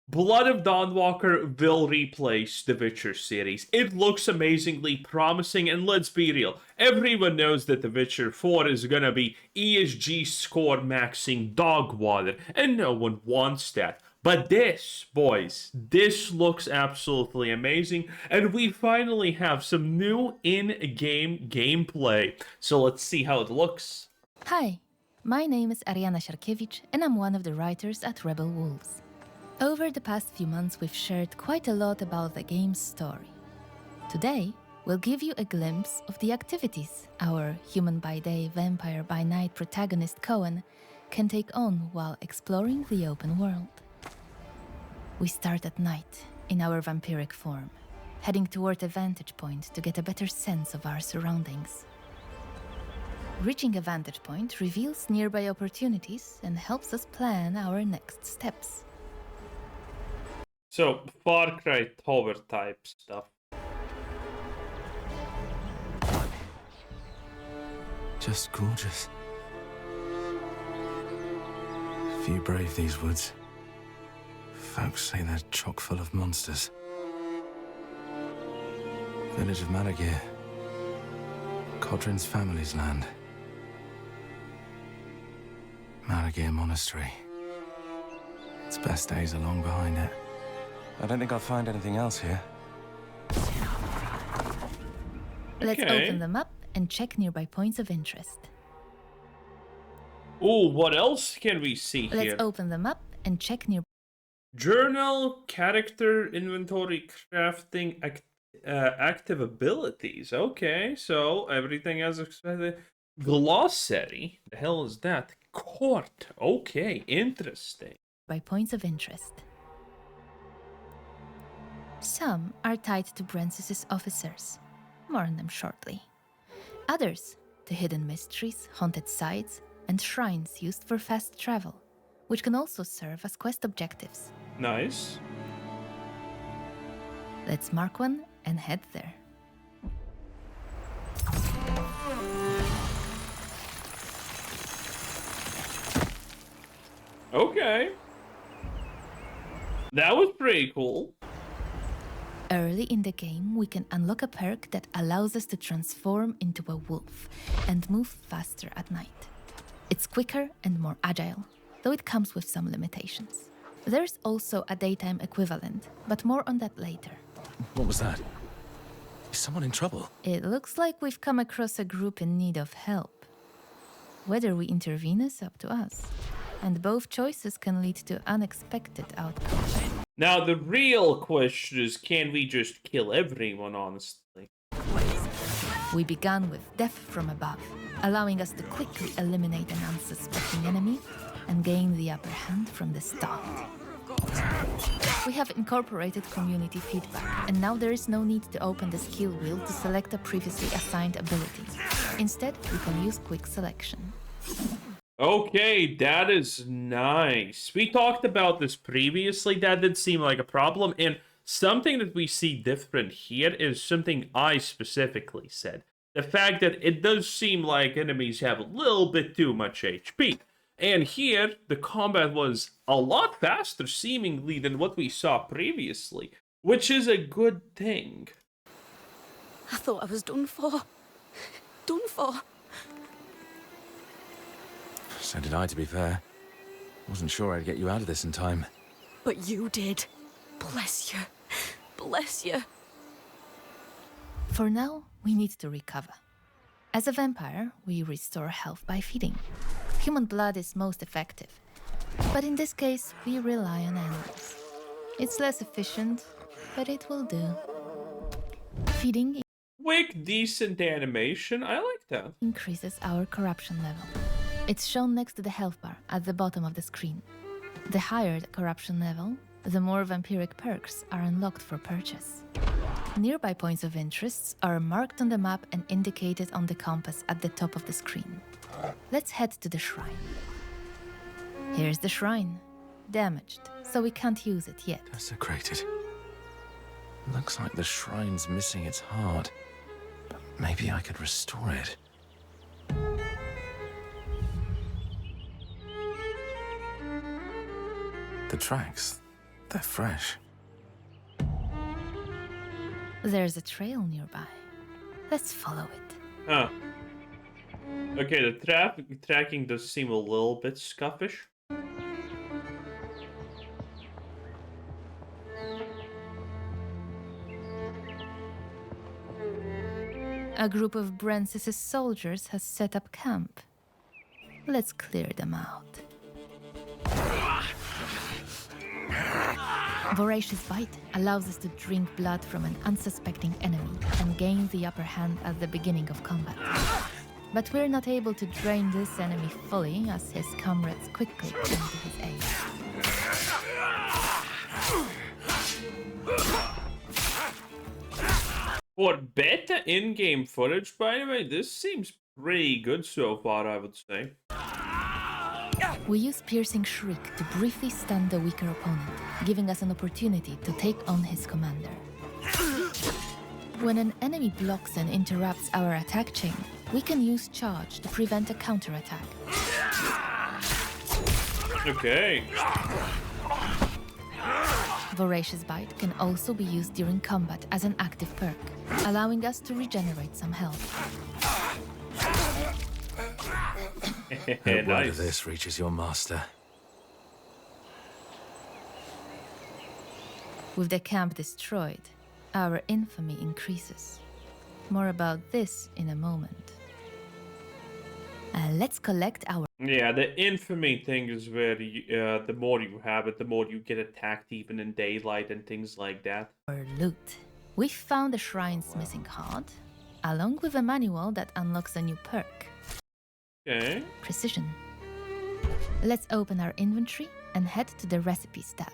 Blood of Dawnwalker will replace the Witcher series. It looks amazingly promising, and let's be real, everyone knows that The Witcher 4 is gonna be ESG score maxing dog water, and no one wants that. But this, boys, this looks absolutely amazing, and we finally have some new in-game gameplay. So let's see how it looks. Hi, my name is Ariana Siarkiewicz, and I'm one of the writers at Rebel Wolves. Over the past few months, we've shared quite a lot about the game's story. Today, we'll give you a glimpse of the activities our human by day, vampire by night protagonist Cohen can take on while exploring the open world. We start at night in our vampiric form, heading toward a vantage point to get a better sense of our surroundings. Reaching a vantage point reveals nearby opportunities and helps us plan our next steps. So, Far Cry Tower type stuff. Just gorgeous. If you brave these woods, folks say they're chock full of monsters. Village of Malagir. Codrin's family's land. Malagir Monastery. Its best days are long behind it. I don't think I'll find anything else here. Let's Okay. open them up and check nearby points of interest. Ooh, what else can we see Let's here? open them up and check nearby. Journal, character, inventory, crafting, active abilities. Okay, so everything as expected. Glossary. The hell is that? Court. Okay, interesting. Points of interest. Some are tied to Brensis's officers. More on them shortly. Others to hidden mysteries, haunted sites, and shrines used for fast travel, which can also serve as quest objectives. Nice. Let's mark one and head there. Okay. That was pretty cool. Early in the game, we can unlock a perk that allows us to transform into a wolf and move faster at night. It's quicker and more agile, though it comes with some limitations. There's also a daytime equivalent, but more on that later. What was that? Is someone in trouble? It looks like we've come across a group in need of help. Whether we intervene is up to us, and both choices can lead to unexpected outcomes. Now, the real question is, can we just kill everyone, honestly? We began with death from above, allowing us to quickly eliminate an unsuspecting enemy and gain the upper hand from the start. We have incorporated community feedback, and now there is no need to open the skill wheel to select a previously assigned ability. Instead, we can use quick selection. Okay, that is nice. We talked about this previously. That did seem like a problem. And something that we see different here is something I specifically said. The fact that it does seem like enemies have a little bit too much HP. And here, the combat was a lot faster, seemingly, than what we saw previously. Which is a good thing. I thought I was done for. Done for. So did I, to be fair. Wasn't sure I'd get you out of this in time. But you did. Bless you. Bless you. For now, we need to recover. As a vampire, we restore health by feeding. Human blood is most effective, but in this case, we rely on animals. It's less efficient, but it will do. Feeding Quick, decent animation. I like that. increases our corruption level. It's shown next to the health bar at the bottom of the screen. The higher the corruption level, the more vampiric perks are unlocked for purchase. Nearby points of interest are marked on the map and indicated on the compass at the top of the screen. Let's head to the shrine. Here's the shrine. Damaged, so we can't use it yet. Desecrated. Looks like the shrine's missing its heart. But maybe I could restore it. The tracks, They're fresh. There's a trail nearby. Let's follow it. Huh. Okay, the tracking does seem a little bit scuffish. A group of Brensis's soldiers has set up camp. Let's clear them out. Voracious Bite allows us to drink blood from an unsuspecting enemy and gain the upper hand at the beginning of combat. But we're not able to drain this enemy fully as his comrades quickly come to his aid. For beta in-game footage, by the way, this seems pretty good so far, I would say. We use Piercing Shriek to briefly stun the weaker opponent, giving us an opportunity to take on his commander. When an enemy blocks and interrupts our attack chain, we can use Charge to prevent a counterattack. Okay. Voracious Bite can also be used during combat as an active perk, allowing us to regenerate some health. Hope word Nice. of this reaches your master. With the camp destroyed, our infamy increases. More about this in a moment. Let's collect our Yeah, the infamy thing is where the more you have it, the more you get attacked even in daylight and things like that. loot. We found the shrine's missing heart, along with a manual that unlocks a new perk, Okay. Precision. Let's open our inventory and head to the Recipes tab.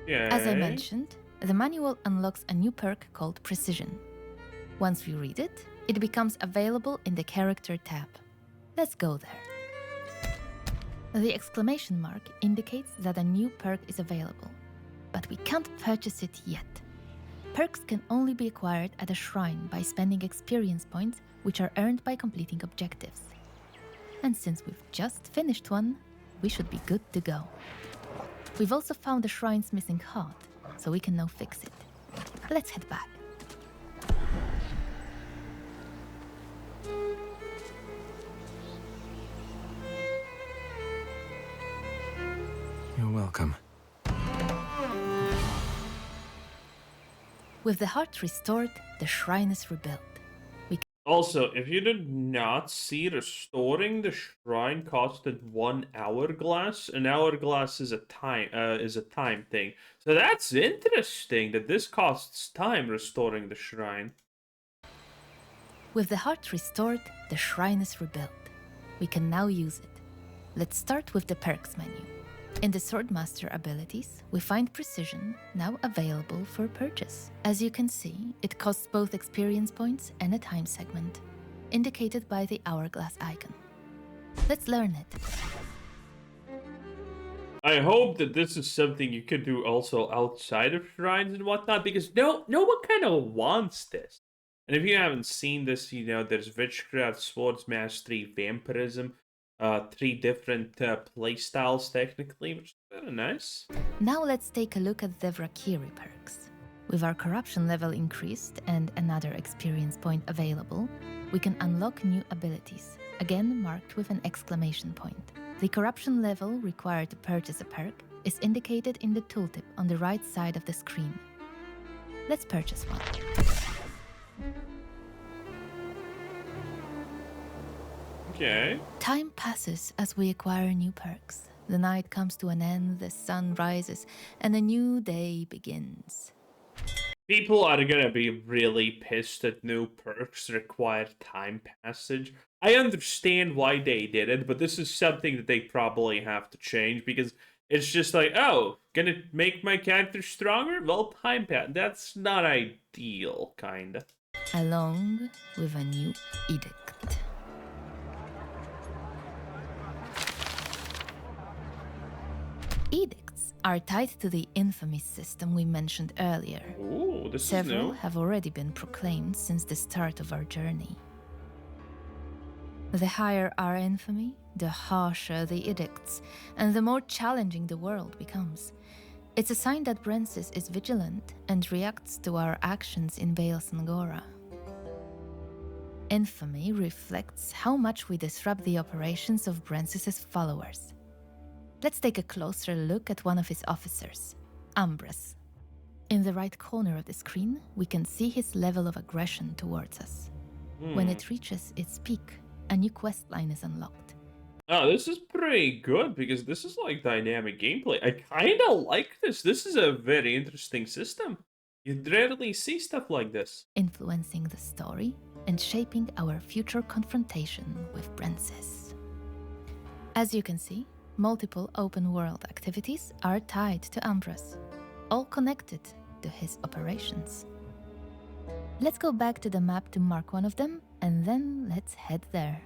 Yeah. As I mentioned, the manual unlocks a new perk called Precision. Once we read it, it becomes available in the Character tab. Let's go there. The exclamation mark indicates that a new perk is available, but we can't purchase it yet. Perks can only be acquired at a shrine by spending experience points, which are earned by completing objectives. And since we've just finished one, we should be good to go. We've also found the shrine's missing heart, so we can now fix it. Let's head back. You're welcome. With the heart restored, the shrine is rebuilt. Also, if you did not see, restoring the shrine costed 1 hourglass. An hourglass is a time thing. So that's interesting that this costs time restoring the shrine. With the heart restored, the shrine is rebuilt. We can now use it. Let's start with the perks menu. In the Swordmaster abilities, we find Precision, now available for purchase. As you can see, it costs both experience points and a time segment, indicated by the hourglass icon. Let's learn it. I hope that this is something you could do also outside of shrines and whatnot, because no one kind of wants this. And if you haven't seen this, you know, there's Witchcraft, Swords Mastery, Vampirism, 3 different playstyles technically, which is very nice. Now let's take a look at the Vrakiri perks. With our corruption level increased and another experience point available, we can unlock new abilities, again marked with an exclamation point. The corruption level required to purchase a perk is indicated in the tooltip on the right side of the screen. Let's purchase one. Okay. Time passes as we acquire new perks. The night comes to an end, the sun rises, and a new day begins. People are gonna be really pissed that new perks require time passage. I understand why they did it, but this is something that they probably have to change because it's just like, oh, gonna make my character stronger? Well, time pass. That's not ideal, kinda. Along with a new edict. Edicts are tied to the infamy system we mentioned earlier. Ooh, this Several is new. have already been proclaimed since the start of our journey. The higher our infamy, the harsher the edicts, and the more challenging the world becomes. It's a sign that Brensis is vigilant and reacts to our actions in Vale Sangora. Infamy reflects how much we disrupt the operations of Brensis' followers. Let's take a closer look at one of his officers, Ambrose. In the right corner of the screen, we can see his level of aggression towards us. When it reaches its peak, a new questline is unlocked. Oh, this is pretty good because this is like dynamic gameplay. I kind of like this. This is a very interesting system. You rarely see stuff like this. Influencing the story and shaping our future confrontation with Brensis. As you can see, multiple open-world activities are tied to Ambrose, all connected to his operations. Let's go back to the map to mark one of them, and then let's head there.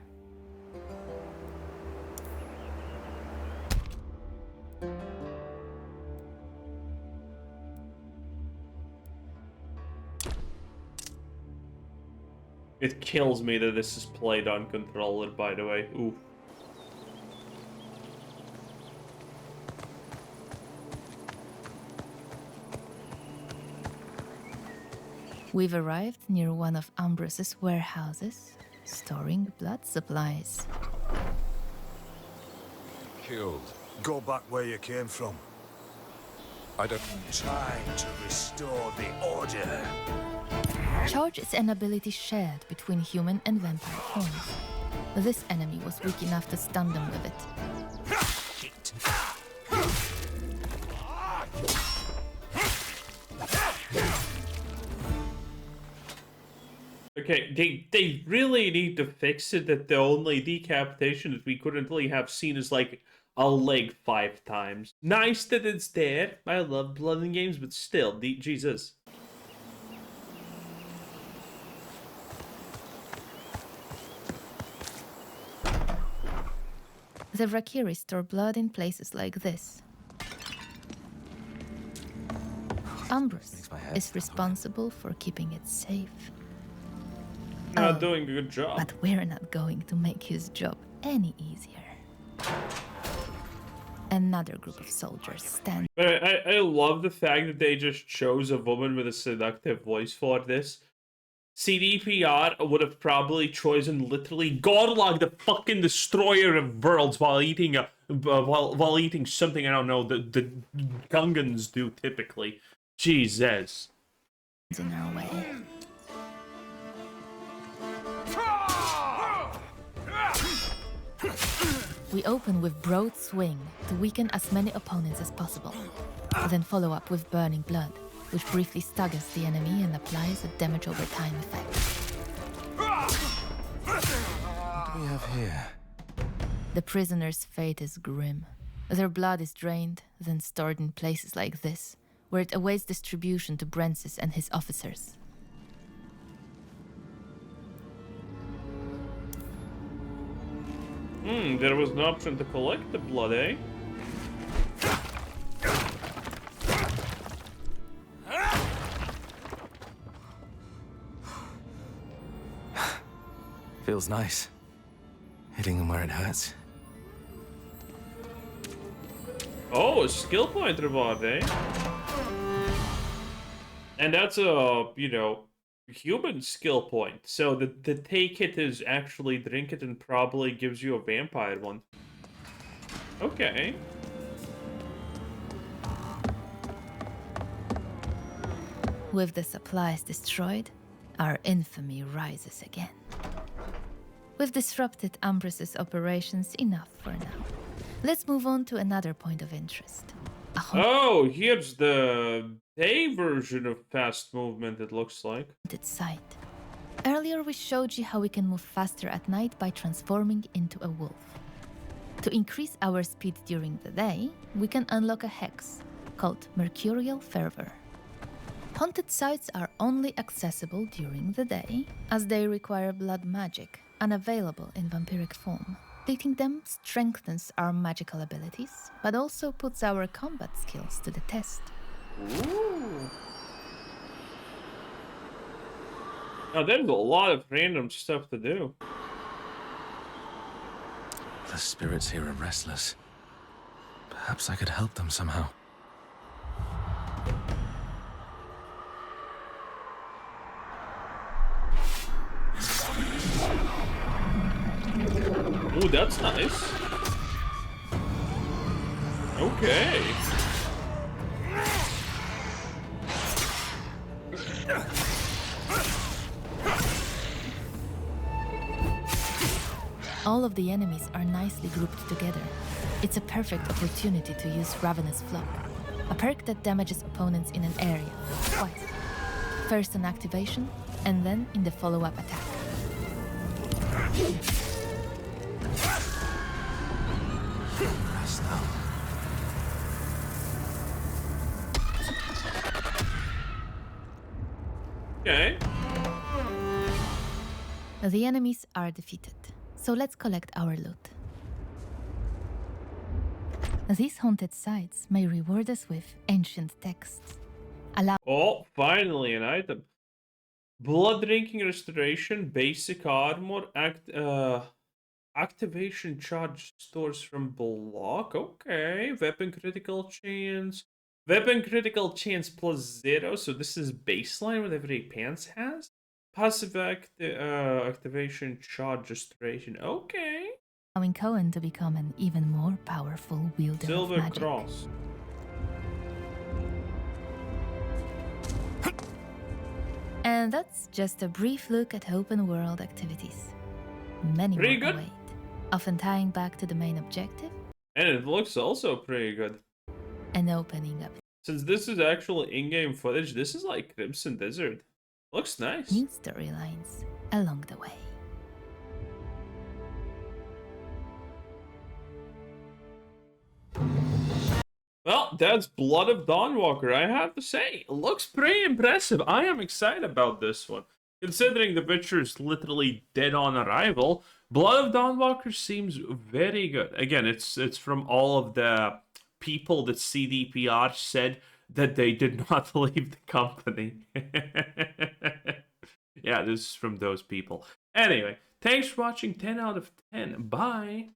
It kills me that this is played on controller, by the way. Ooh. We've arrived near one of Ambrose's warehouses, storing blood supplies. Killed. Go back where you came from. I don't... Time to restore the order. Charge is an ability shared between human and vampire forms. This enemy was weak enough to stun them with it. Shit. Okay, they really need to fix it that the only decapitation that we currently have seen is like a leg 5 times. Nice that it's there. I love blood in games, but still, Jesus. The Rakiri store blood in places like this. Ambrose is responsible for keeping it safe. Not doing a good job. But we're not going to make his job any easier. Another group of soldiers stand. But I love the fact that they just chose a woman with a seductive voice for this. CDPR would have probably chosen literally Godlog, the fucking destroyer of worlds, while eating while eating something I don't know the Gungans do typically. Jesus. In our way. We open with Broad Swing to weaken as many opponents as possible, then follow up with Burning Blood, which briefly staggers the enemy and applies a damage over time effect. What do we have here? The prisoner's fate is grim. Their blood is drained, then stored in places like this, where it awaits distribution to Brensis and his officers. There was an option to collect the blood, eh? Feels nice. Hitting him where it hurts. Oh, a skill point reward, eh? And that's a, human skill point. So the take it is actually drink it and probably gives you a vampire one. Okay. With the supplies destroyed, our infamy rises again. We've disrupted Ambrose's operations enough for now. Let's move on to another point of interest. Oh, here's the day version of fast movement, it looks like. Site. Earlier we showed you how we can move faster at night by transforming into a wolf. To increase our speed during the day, we can unlock a hex called Mercurial Fervor. Haunted sites are only accessible during the day, as they require blood magic, unavailable in vampiric form. Defeating them strengthens our magical abilities, but also puts our combat skills to the test. Ooh. Now there's a lot of random stuff to do. The spirits here are restless. Perhaps I could help them somehow. that's nice. Okay. All of the enemies are nicely grouped together. It's a perfect opportunity to use Ravenous Flock, a perk that damages opponents in an area twice. First on activation, and then in the follow-up attack. Okay. The enemies are defeated, so let's collect our loot. These haunted sites may reward us with ancient texts. Oh, finally an item. Blood drinking restoration, basic armor, activation charge stores from block. Okay, weapon critical chance. Weapon critical chance +0. So this is baseline what every pants has. Passive activation charge restoration. Okay. Allowing Cohen to become an even more powerful wielder Silver of magic. cross. And that's just a brief look at open world activities. Many Pretty more good. await, often tying back to the main objective And it looks also pretty good. and opening up Since this is actually in-game footage, this is like Crimson Desert. Looks nice. new storylines along the way. Well, that's Blood of Dawnwalker, I have to say. It looks pretty impressive. I am excited about this one. Considering The Witcher is literally dead on arrival, Blood of Dawnwalker seems very good. Again, it's from all of the people that CDPR said that they did not leave the company. Yeah, this is from those people. Anyway, thanks for watching 10 out of 10. Bye.